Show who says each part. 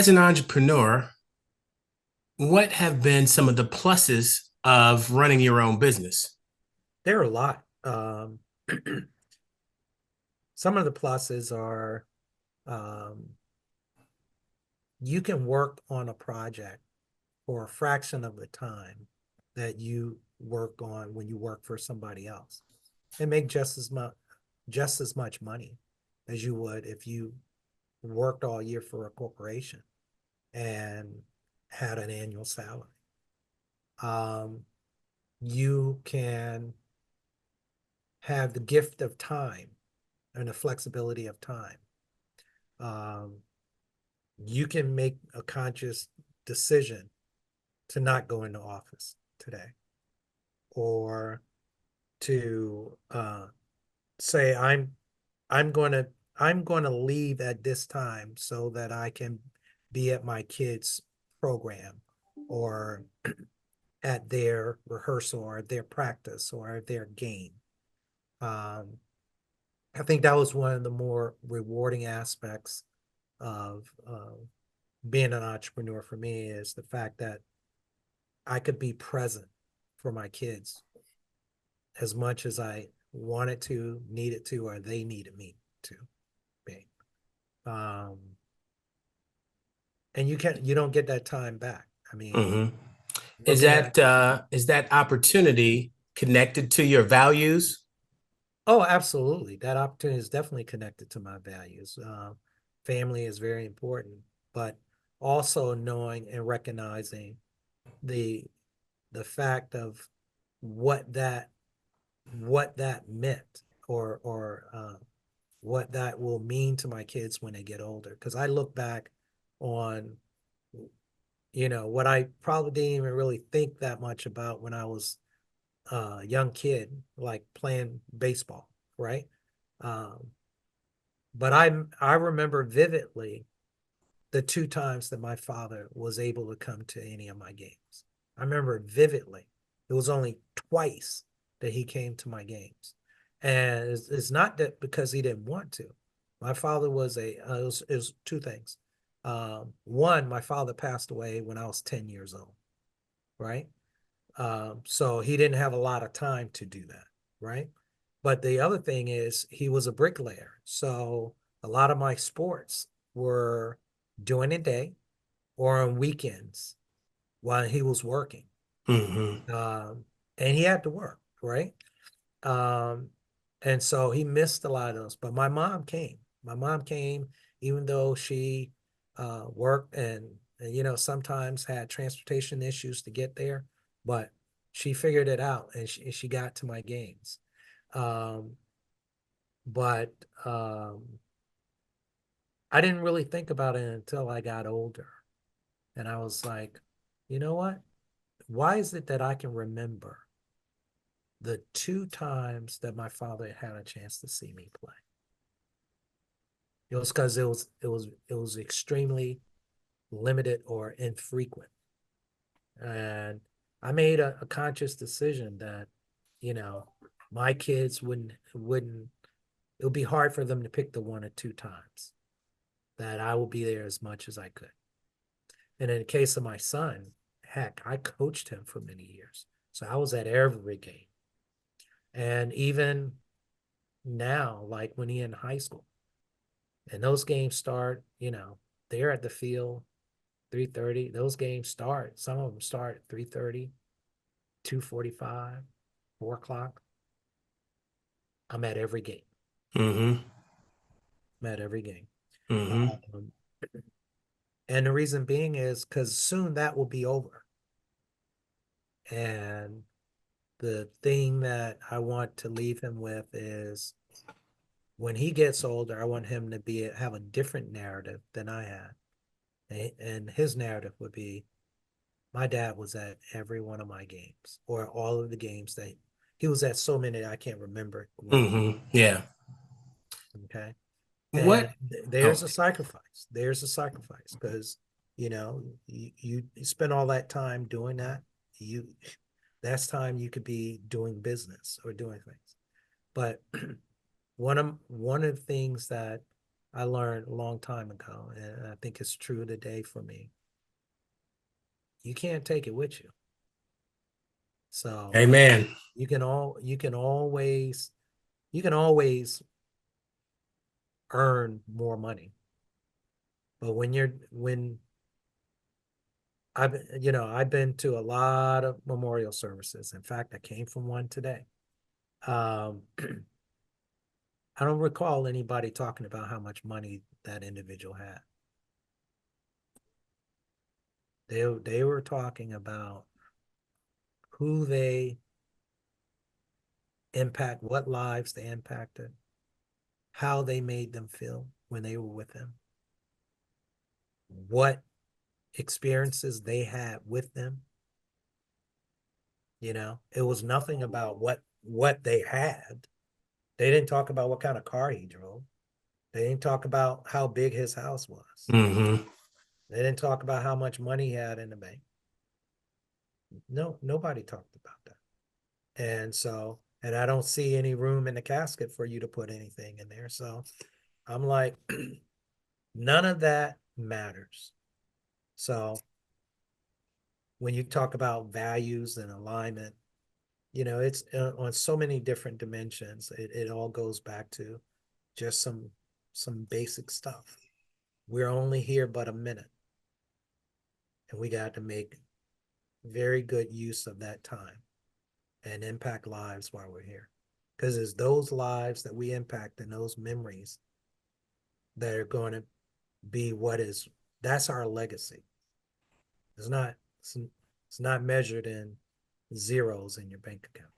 Speaker 1: as an entrepreneur, what have been some of the pluses of running your own business?
Speaker 2: There are a lot. Some of the pluses are um, you can work on a project for a fraction of the time that you work on when you work for somebody else and make just as much money as you would if you worked all year for a corporation and had an annual salary. Um, you can have the gift of time and the flexibility of time. Um, you can make a conscious decision to not go into office today or to say I'm going to I'm going to leave at this time so that I can be at my kids program or at their rehearsal or their practice or their game. um, I think that was one of the more rewarding aspects of being an entrepreneur for me, is the fact that I could be present for my kids as much as I wanted to, needed to, or they needed me to be. Um, and you don't get that time back. I mean,
Speaker 1: hmm Is
Speaker 2: looking at
Speaker 1: that opportunity connected to your values?
Speaker 2: oh, absolutely, that opportunity is definitely connected to my values. Family is very important, but also knowing and recognizing the the fact of what that what that meant, or what that will mean to my kids when they get older. Because I look back on, what I probably didn't even really think that much about when I was a young kid, like playing baseball, right? Um, but I remember vividly the two times that my father was able to come to any of my games. I remember it vividly. It was only twice that he came to my games. And it's not that because he didn't want to. My father was it was two things. One, my father passed away when I was 10 years old, right? So he didn't have a lot of time to do that, right? But the other thing is he was a bricklayer. So a lot of my sports were during the day or on weekends while he was working.
Speaker 1: hmm
Speaker 2: And he had to work, right? Um, and so he missed a lot of those. But my mom came. My mom came, even though she worked and sometimes had transportation issues to get there, but she figured it out and she got to my games. Um, but I didn't really think about it until I got older. And I was like, you know what? Why is it that I can remember the two times that my father had a chance to see me play? It was because it was extremely limited or infrequent. And I made a conscious decision that, you know, my kids wouldn't it would be hard for them to pick the one or two times that I will be there as much as I could. And in the case of my son, heck, I coached him for many years. So I was at every game. And even now, like when he in high school, and those games start, they're at the field 3:30. Those games start. Some of them start at 3:30, 2:45, 4 o'clock. I'm at every game.
Speaker 1: hmm
Speaker 2: I'm at every game.
Speaker 1: hmm
Speaker 2: Um, and the reason being is because soon that will be over. And the thing that I want to leave him with is when he gets older, I want him to have a different narrative than I had. And his narrative would be, my dad was at every one of my games, or all of the games that he was at, so many I can't remember when.
Speaker 1: Yeah.
Speaker 2: Okay. And
Speaker 1: What?
Speaker 2: there's
Speaker 1: Oh,
Speaker 2: a sacrifice. There's a sacrifice because, you spend all that time doing that. You that's time you could be doing business or doing things. But one of the things that I learned a long time ago, and I think it's true today for me. You can't take it with you. So
Speaker 1: Amen.
Speaker 2: you can always earn more money. But when I've been to a lot of memorial services. In fact, I came from one today. Um, I don't recall anybody talking about how much money that individual had. They were talking about who they impact, what lives they impacted, how they made them feel when they were with them, what experiences they had with them. It was nothing about what they had. They didn't talk about what kind of car he drove. They didn't talk about how big his house was.
Speaker 1: Hmm.
Speaker 2: They didn't talk about how much money he had in the bank. No, nobody talked about that. And I don't see any room in the casket for you to put anything in there. So I'm like, none of that matters. So when you talk about values and alignment, it's on so many different dimensions. It all goes back to just some basic stuff. We're only here but a minute, and we got to make very good use of that time and impact lives while we're here. Because it's those lives that we impact and those memories that are going to be that's our legacy. It's not it's, it's not measured in zeros in your bank account.